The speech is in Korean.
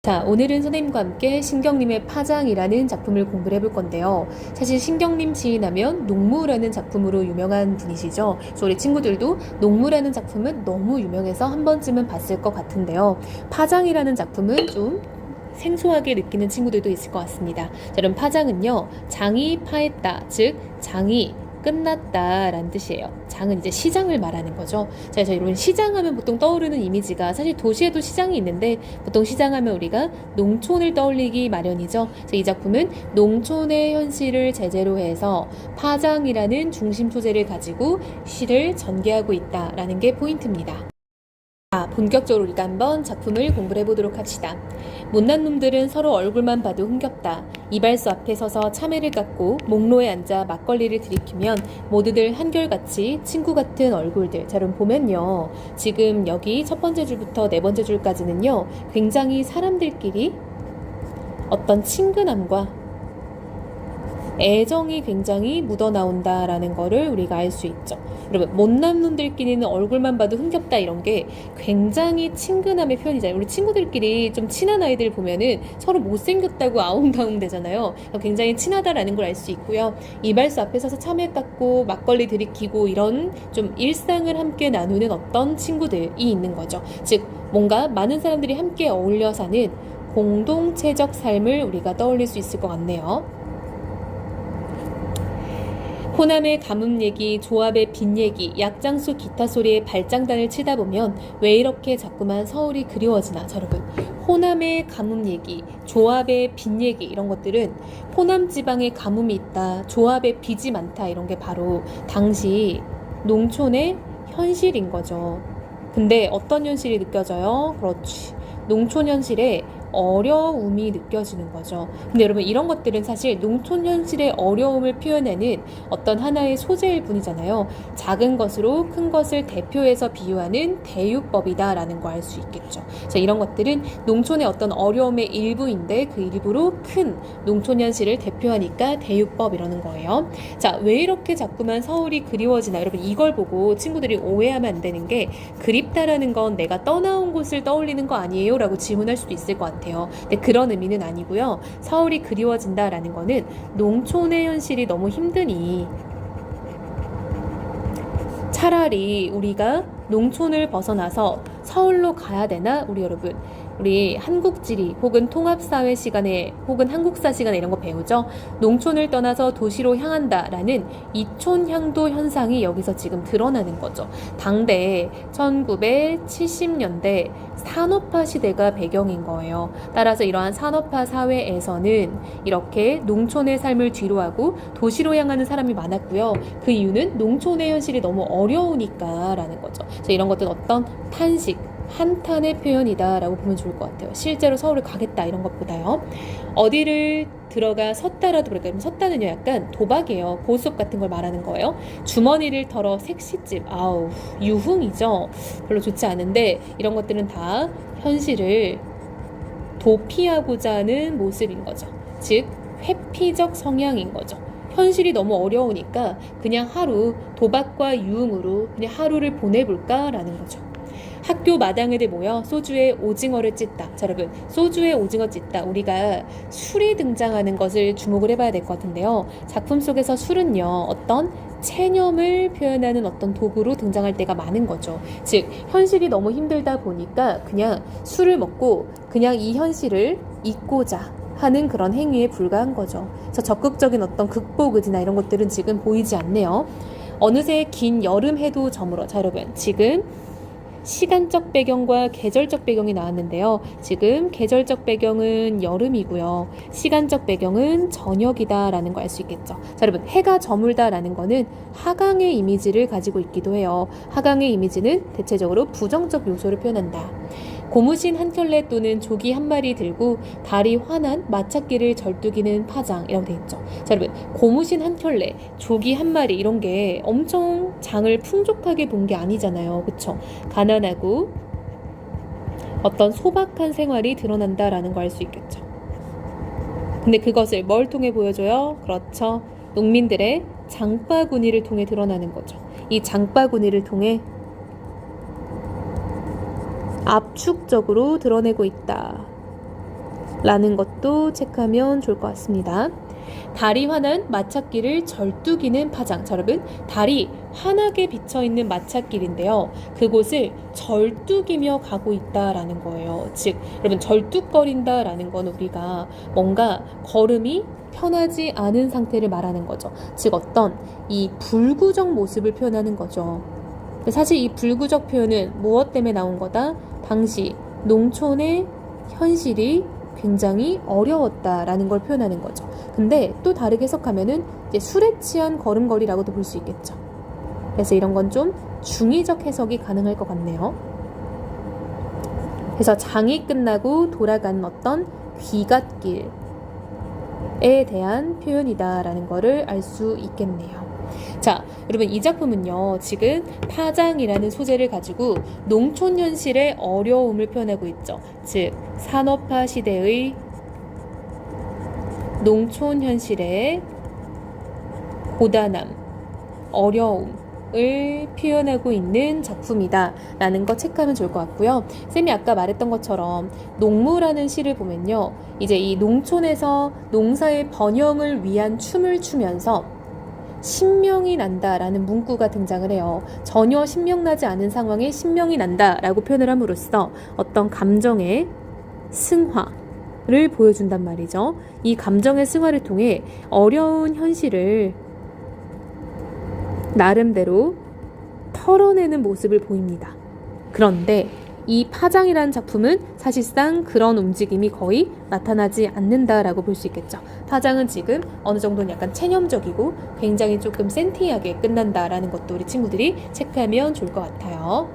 자, 오늘은 선생님과 함께 신경님의 파장이라는 작품을 공부를 해볼 건데요. 사실 신경님 시인하면 농무라는 작품으로 유명한 분이시죠. 그래서 우리 친구들도 농무라는 작품은 너무 유명해서 한 번쯤은 봤을 것 같은데요. 파장이라는 작품은 좀 생소하게 느끼는 친구들도 있을 것 같습니다. 자, 그럼 파장은요, 장이 파했다, 즉 장이 끝났다 라는 뜻이에요. 장은 이제 시장을 말하는 거죠. 자, 그래서 여러분 시장하면 보통 떠오르는 이미지가, 사실 도시에도 시장이 있는데 보통 시장하면 우리가 농촌을 떠올리기 마련이죠. 그래서 이 작품은 농촌의 현실을 제재로 해서 파장이라는 중심 소재를 가지고 시를 전개하고 있다라는 게 포인트입니다. 자, 본격적으로 우리가 한번 작품을 공부를 해보도록 합시다. 못난 놈들은 서로 얼굴만 봐도 흥겹다. 이발소 앞에 서서 참외를 깎고 목로에 앉아 막걸리를 들이키면 모두들 한결같이 친구 같은 얼굴들. 자, 여러분 보면요, 지금 여기 첫 번째 줄부터 네 번째 줄까지는요, 굉장히 사람들끼리 어떤 친근함과 애정이 굉장히 묻어나온다라는 거를 우리가 알 수 있죠. 여러분, 못난 놈들끼리는 얼굴만 봐도 흥겹다, 이런 게 굉장히 친근함의 표현이잖아요. 우리 친구들끼리 좀 친한 아이들 보면은 서로 못생겼다고 아웅다웅 되잖아요. 굉장히 친하다라는 걸 알 수 있고요. 이발소 앞에 서서 참외 깎고 막걸리 들이키고 이런 좀 일상을 함께 나누는 어떤 친구들이 있는 거죠. 즉, 뭔가 많은 사람들이 함께 어울려 사는 공동체적 삶을 우리가 떠올릴 수 있을 것 같네요. 호남의 가뭄 얘기, 조합의 빈 얘기, 약장수 기타 소리에 발장단을 치다 보면 왜 이렇게 자꾸만 서울이 그리워지나. 자, 여러분, 호남의 가뭄 얘기, 조합의 빈 얘기, 이런 것들은 호남 지방에 가뭄이 있다, 조합에 빚이 많다, 이런 게 바로 당시 농촌의 현실인 거죠. 근데 어떤 현실이 느껴져요? 그렇지, 농촌 현실에 어려움이 느껴지는 거죠. 근데 여러분, 이런 것들은 사실 농촌 현실의 어려움을 표현하는 어떤 하나의 소재일 뿐이잖아요. 작은 것으로 큰 것을 대표해서 비유하는 대유법이다라는 거 알 수 있겠죠. 자, 이런 것들은 농촌의 어떤 어려움의 일부인데 그 일부로 큰 농촌 현실을 대표하니까 대유법이라는 거예요. 자, 왜 이렇게 자꾸만 서울이 그리워지나. 여러분, 이걸 보고 친구들이 오해하면 안 되는 게, 그립다라는 건 내가 떠나온 곳을 떠올리는 거 아니에요? 라고 질문할 수도 있을 것 같아요. 근데 그런 의미는 아니고요. 서울이 그리워진다라는 거는 농촌의 현실이 너무 힘드니 차라리 우리가 농촌을 벗어나서 서울로 가야 되나? 우리 한국지리 혹은 통합사회 시간에 혹은 한국사 시간에 이런 거 배우죠. 농촌을 떠나서 도시로 향한다라는 이촌향도 현상이 여기서 지금 드러나는 거죠. 당대 1970년대 산업화 시대가 배경인 거예요. 따라서 이러한 산업화 사회에서는 이렇게 농촌의 삶을 뒤로하고 도시로 향하는 사람이 많았고요. 그 이유는 농촌의 현실이 너무 어려우니까 라는 거죠. 그래서 이런 것들은 어떤 탄식, 한탄의 표현이다라고 보면 좋을 것 같아요. 실제로 서울을 가겠다 이런 것보다요. 어디를 들어가 섰다라도, 그러니까 섰다는요, 약간 도박이에요. 보수업 같은 걸 말하는 거예요. 주머니를 털어 색시집, 아우, 유흥이죠. 별로 좋지 않은데 이런 것들은 다 현실을 도피하고자 하는 모습인 거죠. 즉, 회피적 성향인 거죠. 현실이 너무 어려우니까 그냥 하루 도박과 유흥으로 그냥 하루를 보내볼까라는 거죠. 학교 마당에들 모여 소주에 오징어를 찢다. 자, 여러분, 소주에 오징어 찢다, 우리가 술이 등장하는 것을 주목을 해봐야 될 것 같은데요. 작품 속에서 술은요, 어떤 체념을 표현하는 어떤 도구로 등장할 때가 많은 거죠. 즉, 현실이 너무 힘들다 보니까 그냥 술을 먹고 그냥 이 현실을 잊고자 하는 그런 행위에 불과한 거죠. 그래서 적극적인 어떤 극복 의지나 이런 것들은 지금 보이지 않네요. 어느새 긴 여름 해도 저물어. 자, 여러분, 지금 시간적 배경과 계절적 배경이 나왔는데요. 지금 계절적 배경은 여름이고요. 시간적 배경은 저녁이다라는 거 알 수 있겠죠. 자, 여러분, 해가 저물다라는 거는 하강의 이미지를 가지고 있기도 해요. 하강의 이미지는 대체적으로 부정적 요소를 표현한다. 고무신 한 켤레 또는 조기 한 마리 들고 달이 환한 마찻길을 절뚝이는 파장, 이라고 되어 있죠. 자, 여러분, 고무신 한 켤레, 조기 한 마리, 이런 게 엄청 장을 풍족하게 본 게 아니잖아요. 그쵸? 가난하고 어떤 소박한 생활이 드러난다라는 거 알 수 있겠죠. 근데 그것을 뭘 통해 보여줘요? 그렇죠. 농민들의 장바구니를 통해 드러나는 거죠. 이 장바구니를 통해 압축적으로 드러내고 있다. 라는 것도 체크하면 좋을 것 같습니다. 달이 환한 마찻길을 절뚝이는 파장. 자, 여러분, 달이 환하게 비쳐있는 마찻길인데요. 그곳을 절뚝이며 가고 있다라는 거예요. 즉, 여러분, 절뚝거린다라는 건 우리가 뭔가 걸음이 편하지 않은 상태를 말하는 거죠. 즉, 어떤 이 불구적 모습을 표현하는 거죠. 사실 이 불구적 표현은 무엇 때문에 나온 거다? 당시 농촌의 현실이 굉장히 어려웠다라는 걸 표현하는 거죠. 근데 또 다르게 해석하면은 이제 술에 취한 걸음걸이라고도 볼 수 있겠죠. 그래서 이런 건 좀 중의적 해석이 가능할 것 같네요. 그래서 장이 끝나고 돌아가는 어떤 귀갓길에 대한 표현이다라는 거를 알 수 있겠네요. 자, 여러분, 이 작품은요, 지금 파장이라는 소재를 가지고 농촌 현실의 어려움을 표현하고 있죠. 즉, 산업화 시대의 농촌 현실의 고단함, 어려움을 표현하고 있는 작품이다 라는 거 체크하면 좋을 것 같고요. 쌤이 아까 말했던 것처럼 농무라는 시를 보면요, 이제 이 농촌에서 농사의 번영을 위한 춤을 추면서 신명이 난다라는 문구가 등장을 해요. 전혀 신명나지 않은 상황에 신명이 난다라고 표현을 함으로써 어떤 감정의 승화를 보여준단 말이죠. 이 감정의 승화를 통해 어려운 현실을 나름대로 털어내는 모습을 보입니다. 그런데 이 파장이라는 작품은 사실상 그런 움직임이 거의 나타나지 않는다라고 볼 수 있겠죠. 파장은 지금 어느 정도는 약간 체념적이고 굉장히 조금 센티하게 끝난다라는 것도 우리 친구들이 체크하면 좋을 것 같아요.